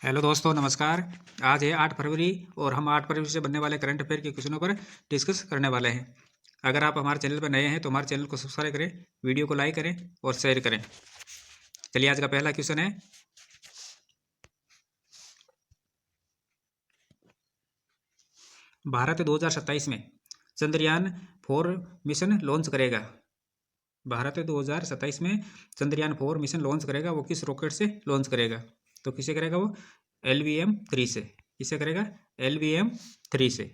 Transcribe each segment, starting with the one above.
Hello दोस्तों, नमस्कार। आज है 8 फरवरी और हम 8 फरवरी से बनने वाले करंट अफेयर के क्वेश्चनों पर डिस्कस करने वाले हैं। अगर आप हमारे चैनल पर नए हैं तो हमारे चैनल को सब्सक्राइब करें, वीडियो को लाइक करें और शेयर करें। चलिए, आज का पहला क्वेश्चन है, भारत 2027 में चंद्रयान 4 मिशन लॉन्च करेगा। भारत 2027 में चंद्रयान 4 मिशन लॉन्च करेगा। वो किस रॉकेट से लॉन्च करेगा? तो किसे करेगा वो? LVM-3 से। किसे करेगा? LVM-3 से।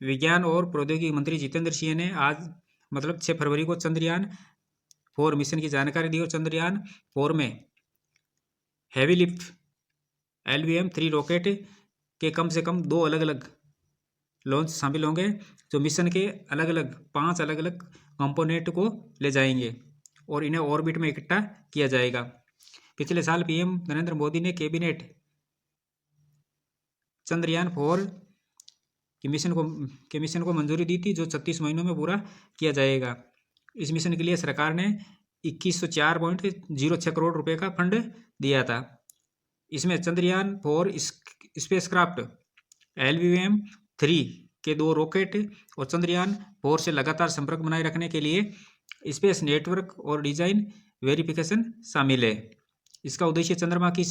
विज्ञान और प्रौद्योगिकी मंत्री जितेंद्र सिंह ने आज 6 फरवरी को चंद्रयान 4 मिशन की जानकारी दी और चंद्रयान 4 में हैवी लिफ्ट LVM-3 रॉकेट के कम से कम 2 अलग अलग लॉन्च शामिल होंगे, जो मिशन के अलग अलग 5 अलग अलग कंपोनेंट को ले जाएंगे और इन्हें ऑर्बिट में इकट्ठा किया जाएगा। पिछले साल PM नरेंद्र मोदी ने कैबिनेट चंद्रयान 4 के मिशन को मंजूरी दी थी, जो 36 महीनों में पूरा किया जाएगा। इस मिशन के लिए सरकार ने 2104.06 करोड़ रुपए का फंड दिया था। इसमें चंद्रयान 4 स्पेसक्राफ्ट LVM-3 के 2 रॉकेट और चंद्रयान 4 से लगातार संपर्क बनाए रखने के लिए स्पेस नेटवर्क और डिजाइन वेरिफिकेशन शामिल है। इसका उद्देश्य चंद्रमा की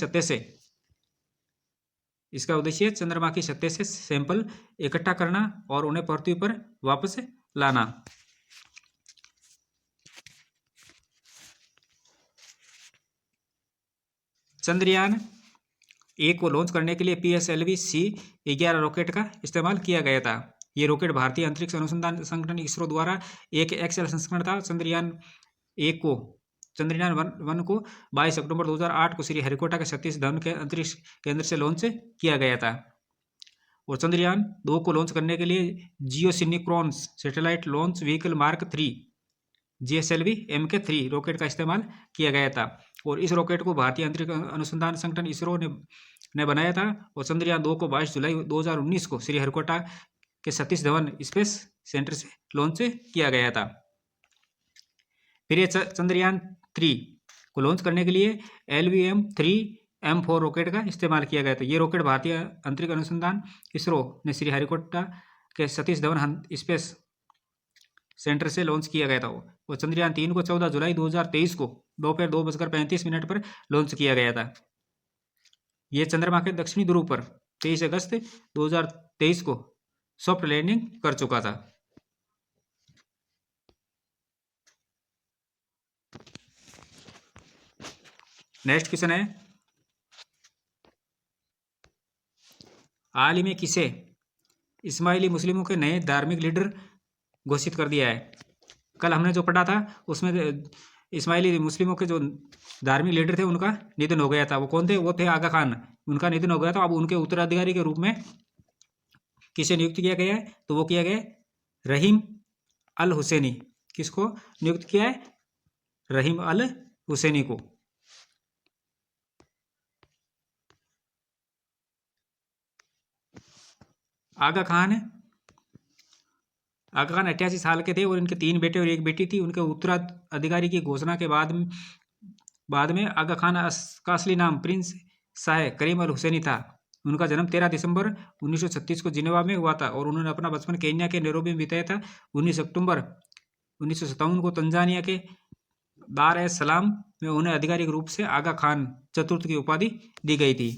सतह से सैंपल इकट्ठा करना और उन्हें पृथ्वी पर वापस लाना। चंद्रयान 1 को लॉन्च करने के लिए PSLV-C11 रॉकेट का इस्तेमाल किया गया था। ये रॉकेट भारतीय अंतरिक्ष अनुसंधान संगठन इसरो द्वारा एक XL संस्करण था। चंद्रयान 1 को 22 अक्टूबर 2008 को श्रीहरिकोटा के सतीश धवन के अंतरिक्ष केंद्र से लॉन्च किया गया था। और चंद्रयान 2 को लॉन्च करने के लिए geosynchronous satellite launch vehicle mark 3 GSLV Mk3 rocket का इस्तेमाल किया गया था। और इस रॉकेट को भारतीय अंतरिक्ष अनुसंधान संगठन इसरो ने बनाया था। और चंद्रयान 2 को 22 जुलाई 2019 को श्रीहरिकोटा के सतीश धवन स्पेस सेंटर से लॉन्च किया गया था। फिर ये चंद्रयान 3 को लॉन्च करने के लिए LVM-3M4 रॉकेट का इस्तेमाल किया गया था। ये रॉकेट भारतीय अंतरिक्ष अनुसंधान इसरो ने श्रीहरिकोटा के सतीश धवन स्पेस सेंटर से लॉन्च किया गया था। और चंद्रयान 3 को 14 जुलाई 2023 को दोपहर 2:35 पर लॉन्च किया गया था। यह चंद्रमा के दक्षिणी ध्रुव पर 23 अगस्त 2023 को सॉफ्ट लैंडिंग कर चुका था। नेक्स्ट क्वेश्चन है, हाल ही में किसे इस्माइली मुस्लिमों के नए धार्मिक लीडर घोषित कर दिया है? कल हमने जो पढ़ा था उसमें इस्माइली मुस्लिमों के जो धार्मिक लीडर थे उनका निधन हो गया था। वो कौन थे? वो थे आगा खान। उनका निधन हो गया था। अब उनके उत्तराधिकारी के रूप में किसे नियुक्त किया गया है? तो वो किया गया रहीम अल हुसैनी। किसको नियुक्त किया है? रहीम अल हुसैनी को। आगा खान 88 साल के थे और इनके 3 बेटे और 1 बेटी थी। उनके उत्तराधिकारी की घोषणा के बाद में आगा खान का असली नाम प्रिंस शाह करीम अल हुसैनी था। उनका जन्म 13 दिसंबर 1936 को जिनेवा में हुआ था और उन्होंने अपना बचपन केन्या के नैरोबी में बिताया था। 19 अक्टूबर 1957 को तंजानिया के दार एस सलाम में उन्हें आधिकारिक रूप से आगा खान चतुर्थ की उपाधि दी गई थी।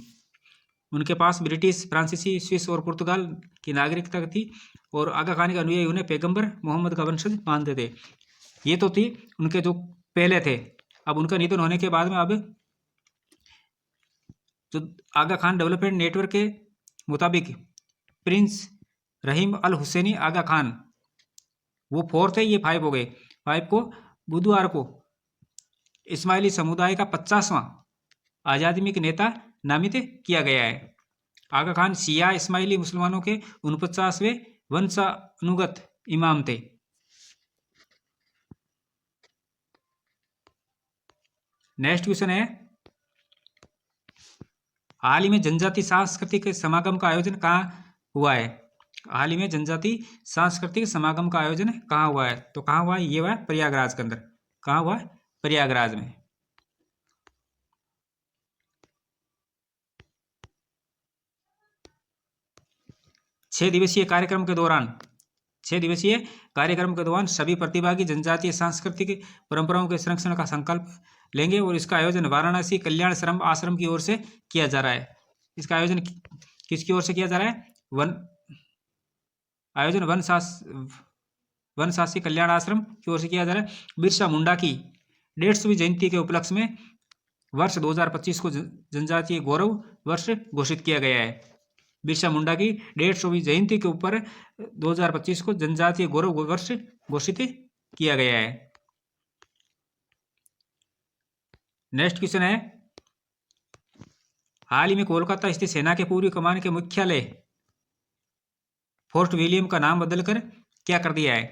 उनके पास ब्रिटिश, फ्रांसीसी, स्विस और पुर्तगाल की नागरिकता थी और आगा खान के अनुयायी उन्हें पैगंबर मोहम्मद का वंशज मानते थे। ये तो थी उनके जो पहले थे। अब उनका निधन होने के बाद में अब जो आगा खान डेवलपमेंट नेटवर्क के मुताबिक प्रिंस रहीम अल हुसैनी आगा खान वो 4 थे, ये 5 हो गए। 5 को बुधवार को इस्माइली समुदाय का 50वां आजादी के नेता नामित किया गया है। आगा खान शिया इस्माइली मुसलमानों के 49वें वंशानुगत इमाम थे। नेक्स्ट क्वेश्चन है, हाल ही में जनजाति सांस्कृतिक समागम का आयोजन कहाँ हुआ है? हाल ही में जनजाति सांस्कृतिक समागम का आयोजन कहाँ हुआ है? तो कहाँ हुआ है? ये हुआ है प्रयागराज के अंदर। कहाँ हुआ है? प्रयागराज में। 6 दिवसीय कार्यक्रम के दौरान सभी प्रतिभागी जनजातीय सांस्कृतिक परंपराओं के संरक्षण का संकल्प लेंगे और इसका आयोजन वाराणसी कल्याण श्रम आश्रम की ओर से किया जा रहा है। इसका आयोजन किसकी ओर से किया जा रहा है? वनशासी कल्याण आश्रम की ओर से किया जा रहा है। बिरसा मुंडा की 150वीं जयंती के उपलक्ष्य में वर्ष 2025 को जनजातीय गौरव वर्ष घोषित किया गया है। बिरसा मुंडा की 150वीं जयंती के ऊपर 2025 को जनजातीय गौरव वर्ष घोषित किया गया है। नेक्स्ट क्वेश्चन है, हाल ही में कोलकाता स्थित सेना के पूर्वी कमान के मुख्यालय फोर्ट विलियम का नाम बदलकर क्या कर दिया है?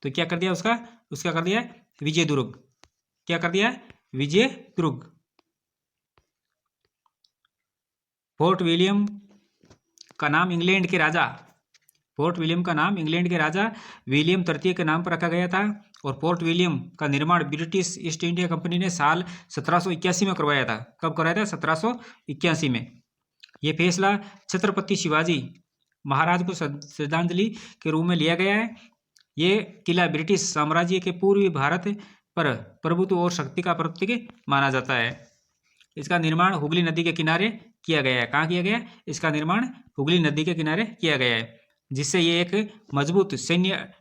तो क्या कर दिया उसका कर दिया है विजयदुर्ग। क्या कर दिया है? विजयदुर्ग। फोर्ट विलियम का नाम इंग्लैंड के राजा विलियम तृतीय के नाम पर रखा गया था और फोर्ट विलियम का निर्माण ब्रिटिश ईस्ट इंडिया कंपनी ने साल 1781 में करवाया था। कब करवाया था? 1781 में। यह फैसला छत्रपति शिवाजी महाराज को श्रद्धांजलि के रूप में लिया गया है। ये किला ब्रिटिश साम्राज्य के पूर्वी भारत पर प्रभुत्व और शक्ति का प्रतीक माना जाता है। इसका निर्माण हुगली नदी के किनारे किया गया है। कहाँ किया गया है? इसका निर्माण हुगली नदी के किनारे किया गया है, जिससे ये एक मजबूत सैन्य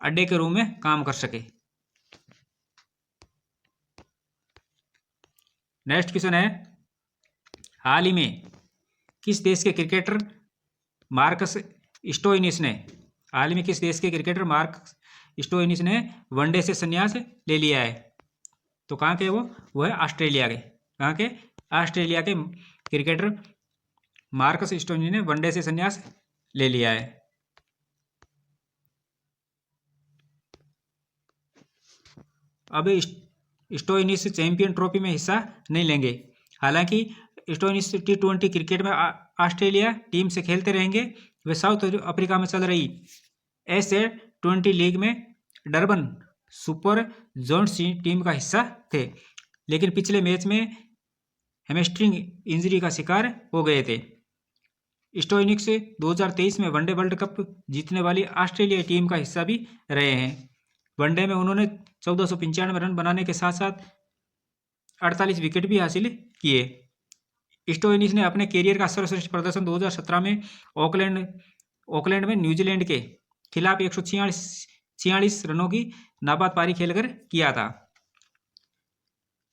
अड्डे के रूप में काम कर सके। नेक्स्ट क्वेश्चन है, हाल ही में किस देश के क्रिकेटर मार्कस स्टोइनिस ने वनडे से संन्यास ले लिया है? तो कहाँ के वो है ऑस्ट्रेलिया के। कहाँ के? ऑस्ट्रेलिया के क्रिकेटर मार्कस स्टोइनिस ने वनडे से संन्यास ले लिया है। अब स्टोइनिस चैंपियन ट्रॉफी में हिस्सा नहीं लेंगे। हालांकि स्टोइनिस T20 क्रिकेट में ऑस्ट्रेलिया टीम से खेलते रहेंगे। वे साउथ अफ्रीका में चल रही SA20 लीग में डरबन सुपर जोन्स टीम का हिस्सा थे, लेकिन पिछले मैच में हैमस्ट्रिंग इंजरी का शिकार हो गए थे। स्टोइनिस 2023 में वनडे वर्ल्ड कप जीतने वाली ऑस्ट्रेलिया टीम का हिस्सा भी रहे हैं। वनडे में उन्होंने 1495 रन बनाने के साथ साथ 48 विकेट भी हासिल किए। स्टोइनिस ने अपने कैरियर का सर्वश्रेष्ठ प्रदर्शन 2017 में ऑकलैंड में न्यूजीलैंड के खिलाफ 146 रनों की नाबाद पारी खेलकर किया था।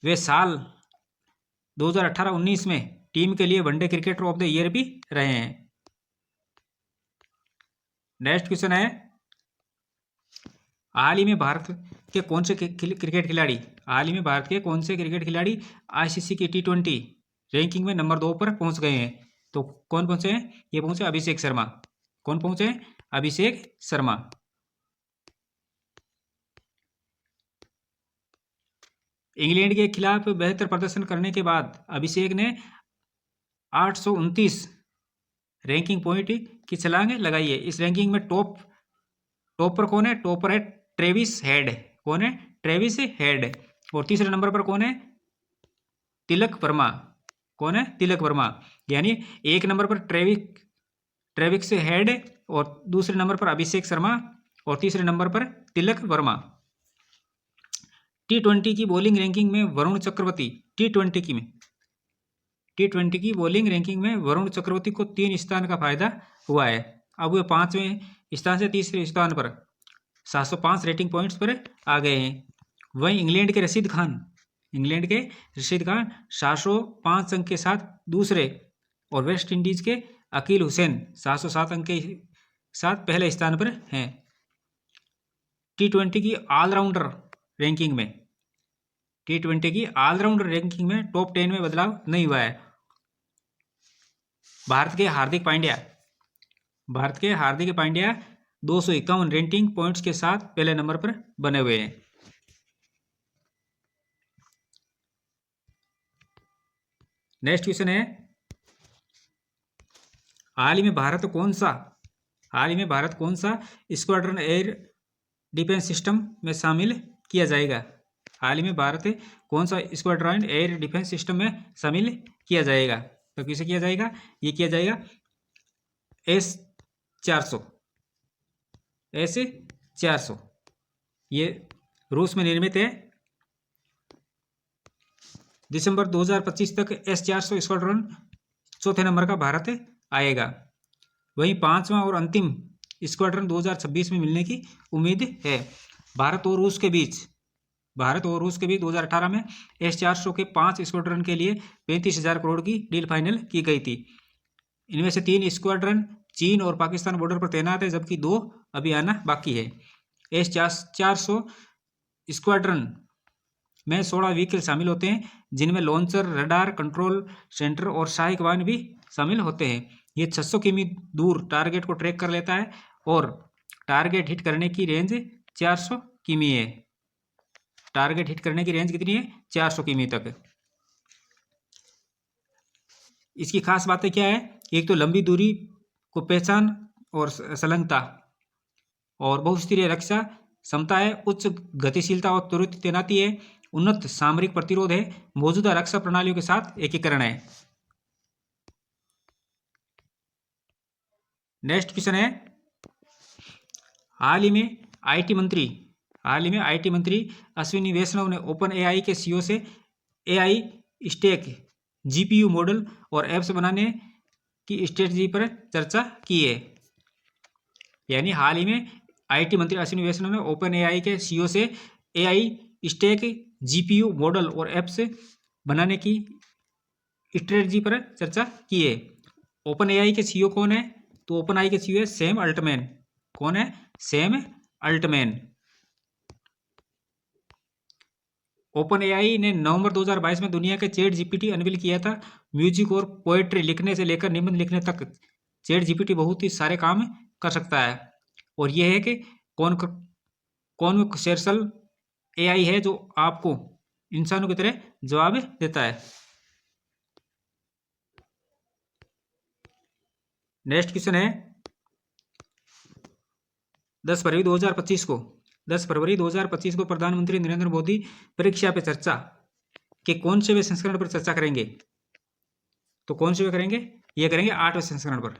वे साल 2018-19 में टीम के लिए one day cricketer of the year भी रहे हैं। नेक्स्ट क्वेश्चन है, हाल ही में भारत के कौन से क्रिकेट खिलाड़ी ICC की T20 रैंकिंग में नंबर 2 पर पहुंच गए हैं? तो कौन पहुंचे हैं? ये पहुंचे अभिषेक शर्मा। कौन पहुंचे हैं? अभिषेक शर्मा। इंग्लैंड के खिलाफ बेहतर प्रदर्शन करने के बाद अभिषेक ने 829 रैंकिंग पॉइंट की छलांग लगाई है। इस रैंकिंग में टॉप पर कौन है? टॉप पर है ट्रेविस हेड। कौन है? Travis head. और तीसरे नंबर पर कौन है? तिलक वर्मा। कौन है? तिलक वर्मा। यानी एक नंबर पर ट्रेविस हेड और दूसरे नंबर पर अभिषेक शर्मा और तीसरे नंबर पर तिलक वर्मा। T20 की बॉलिंग रैंकिंग में वरुण चक्रवर्ती T20 की बॉलिंग रैंकिंग में वरुण चक्रवर्ती को 3 स्थान का फायदा हुआ है। अब वे 5वें स्थान से तीसरे स्थान पर 705 रेटिंग पॉइंट्स पर आ गए हैं। वहीं इंग्लैंड के रशीद खान 705 अंक के साथ दूसरे और वेस्ट इंडीज के अकील हुसैन 707 अंक के साथ पहले स्थान पर हैं। T20 की ऑलराउंडर रैंकिंग में टॉप 10 में बदलाव नहीं हुआ है। भारत के हार्दिक पांड्या 251 रेटिंग पॉइंट्स के साथ पहले नंबर पर बने हुए हैं। नेक्स्ट क्वेश्चन है, हाल ही में भारत कौन सा स्क्वाड्रन एयर डिफेंस सिस्टम में शामिल किया जाएगा? हाल ही में भारत कौन सा स्क्वाड्रन एयर डिफेंस सिस्टम में शामिल किया जाएगा? तो किसे किया जाएगा? ये किया जाएगा S-400। S-400 ये रूस में निर्मित है। दिसंबर 2025 तक S-400 स्क्वाड्रन चौथे नंबर का भारत आएगा। वहीं पांचवा और अंतिम स्क्वाड्रन 2026 में मिलने की उम्मीद है। भारत और रूस के बीच 2018 में S-400 के 5 स्क्वाड्रन के लिए 35,000 करोड़ की डील फाइनल की गई थी। इनमें से 3 स्क्वाड्रन चीन और पाकिस्तान बॉर्डर पर तैनात है, जबकि 2 अभी आना बाकी है। S-400 स्क्वाड्रन में 16 व्हीकल शामिल होते हैं, जिनमें लॉन्चर, रडार, कंट्रोल सेंटर और सहायक वाहन भी शामिल होते हैं। ये 600 किमी दूर टारगेट को ट्रैक कर लेता है और टारगेट हिट करने की रेंज 400 किमी है। टारगेट हिट करने की रेंज कितनी है? 400 किमी तक। इसकी खास बातें क्या है? एक तो लंबी दूरी को पहचान और संलग्नता और बहुस्तरीय रक्षा क्षमता है, उच्च गतिशीलता और त्वरित तैनाती है, उन्नत सामरिक प्रतिरोध है, मौजूदा रक्षा प्रणालियों के साथ एकीकरण है। नेक्स्ट क्वेश्चन है, हाल ही में आईटी मंत्री अश्विनी वैष्णव ने ओपन एआई के सीईओ से एआई स्टैक, जीपीयू मॉडल और एप्स बनाने की स्ट्रेटजी पर चर्चा की है। यानी हाल ही में आईटी मंत्री अश्विनी वैष्णव ने ओपन एआई के सीईओ से एआई स्टैक, जीपीयू मॉडल और एप्स बनाने की स्ट्रेटजी पर चर्चा की है। ओपन एआई के सीईओ कौन है? तो ओपन एआई के सीईओ है सैम अल्टमैन। कौन है? Sam Altman. ओपन एआई ने नवंबर 2022 में दुनिया के चैट जीपीटी अनवील किया था। म्यूजिक और पोएट्री लिखने से लेकर निबंध लिखने तक चैट जीपीटी बहुत ही सारे काम कर सकता है। और यह है कि कॉन्वर्सेशनल एआई है जो आपको इंसानों की तरह जवाब देता है। नेक्स्ट क्वेश्चन है, 10 फरवरी 2025 को प्रधानमंत्री नरेंद्र मोदी परीक्षा पे चर्चा के कौन से वे संस्करण पर चर्चा करेंगे? तो कौन से वे करेंगे? ये करेंगे 8वें संस्करण पर।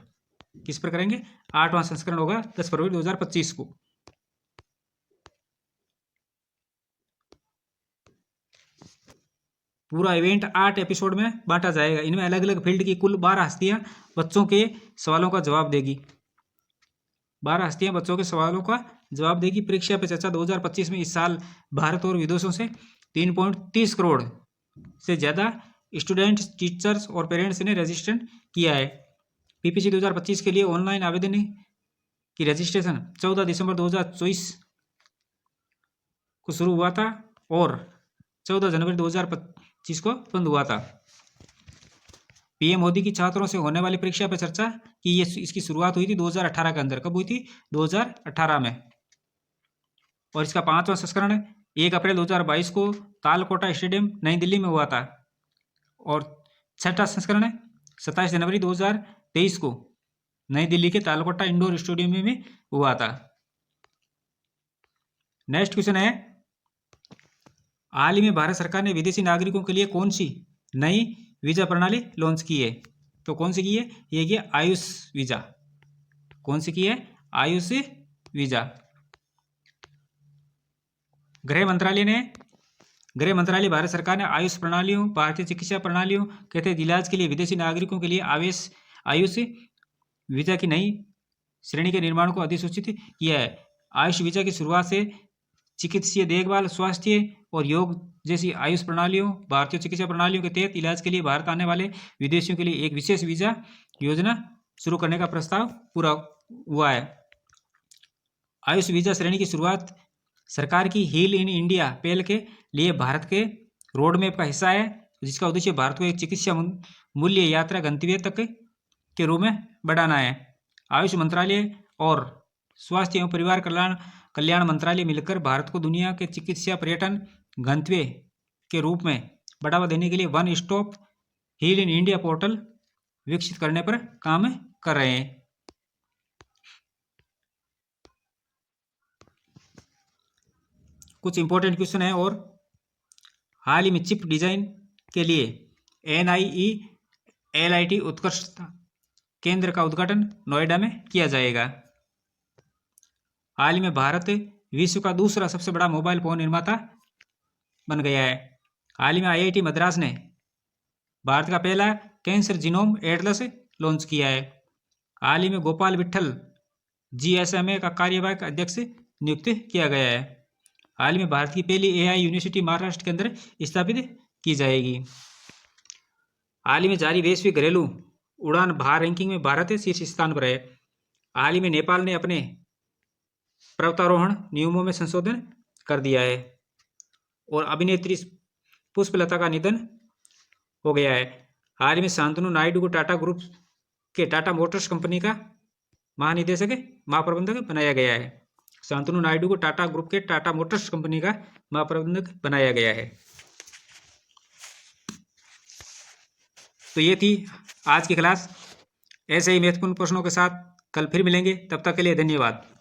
किस पर करेंगे? 8वां संस्करण होगा 10 फरवरी 2025 को। पूरा इवेंट 8 एपिसोड में बांटा जाएगा। इनमें अलग अलग फील्ड की कुल 12 हस्तियां बच्चों के सवालों का जवाब देगी। 12 हस्तियां बच्चों के सवालों का जवाब देगी। परीक्षा पे चर्चा 2025 में इस साल भारत और विदेशों से 3.30 करोड़ से ज़्यादा स्टूडेंट्स, टीचर्स और पेरेंट्स ने रजिस्टर किया है। पीपीसी 2025 के लिए ऑनलाइन आवेदन की रजिस्ट्रेशन 14 दिसंबर 2024 को शुरू हुआ था और 14 जनवरी 2025 को बंद हुआ था। पीएम मोदी की छात्रों से होने वाली परीक्षा पर चर्चा की इसकी शुरुआत हुई थी 2018 के अंदर। कब हुई थी? 2018 में। और इसका 5वां संस्करण 1 अप्रैल 2022 को तालकोटा स्टेडियम नई दिल्ली में हुआ था। और 6वां संस्करण 27 जनवरी 2023 को नई दिल्ली के तालकोटा इंडोर स्टेडियम में हुआ था। नेक्स्ट क्वेश्चन है, हाल ही में भारत सरकार ने विदेशी नागरिकों के लिए कौन सी नई वीजा प्रणाली लॉन्च की है? तो कौन सी की है? ये की आयुष वीजा। कौन सी की है? आयुष वीजा। गृह मंत्रालय भारत सरकार ने आयुष प्रणालियों, भारतीय चिकित्सा प्रणालियों के तहत इलाज के लिए विदेशी नागरिकों के लिए आयुष वीजा की नई श्रेणी के निर्माण को अधिसूचित किया है। आयुष वीजा की शुरुआत से चिकित्सीय देखभाल, स्वास्थ्य और योग जैसी आयुष प्रणालियों, भारतीय चिकित्सा प्रणालियों के तहत इलाज के लिए भारत आने वाले विदेशियों के लिए एक विशेष वीजा योजना शुरू करने का प्रस्ताव पूरा हुआ है। आयुष वीजा श्रेणी की शुरुआत सरकार की हील इन इंडिया पहल के लिए भारत के रोड मैप का हिस्सा है, जिसका उद्देश्य भारत को एक चिकित्सा मूल्य यात्रा गंतव्य तक के रूप में बढ़ाना है। आयुष मंत्रालय और स्वास्थ्य एवं परिवार कल्याण मंत्रालय मिलकर भारत को दुनिया के चिकित्सा पर्यटन गंतव्य के रूप में बढ़ावा देने के लिए one stop heal in India portal विकसित करने पर काम कर रहे हैं। कुछ इंपॉर्टेंट क्वेश्चन है और हाल ही में चिप डिजाइन के लिए NIE-LIT उत्कृष्टता केंद्र का उद्घाटन नोएडा में किया जाएगा। हाल ही में भारत विश्व का दूसरा सबसे बड़ा मोबाइल फोन निर्माता बन गया है। हाल ही में IIT मद्रास ने भारत का पहला कैंसर जीनोम एटलस लॉन्च किया है। हाल ही में गोपाल विट्ठल GSMA का कार्यवाहक अध्यक्ष नियुक्त किया गया है। हाल ही में भारत की पहली AI यूनिवर्सिटी महाराष्ट्र के अंदर स्थापित की जाएगी। हाल ही में जारी वैश्विक घरेलू उड़ान भार रैंकिंग में भारत शीर्ष स्थान पर है। हाल ही में नेपाल ने अपने पर्वतारोहण नियमों में संशोधन कर दिया है और अभिनेत्री पुष्पलता का निधन हो गया है। हाल ही में शांतनु नायडू को टाटा ग्रुप के टाटा मोटर्स कंपनी का महानिदेशक महाप्रबंधक बनाया गया है। शांतनु नायडू को टाटा ग्रुप के टाटा मोटर्स कंपनी का महाप्रबंधक बनाया गया है। तो ये थी आज की क्लास। ऐसे ही महत्वपूर्ण प्रश्नों के साथ कल फिर मिलेंगे। तब तक के लिए धन्यवाद।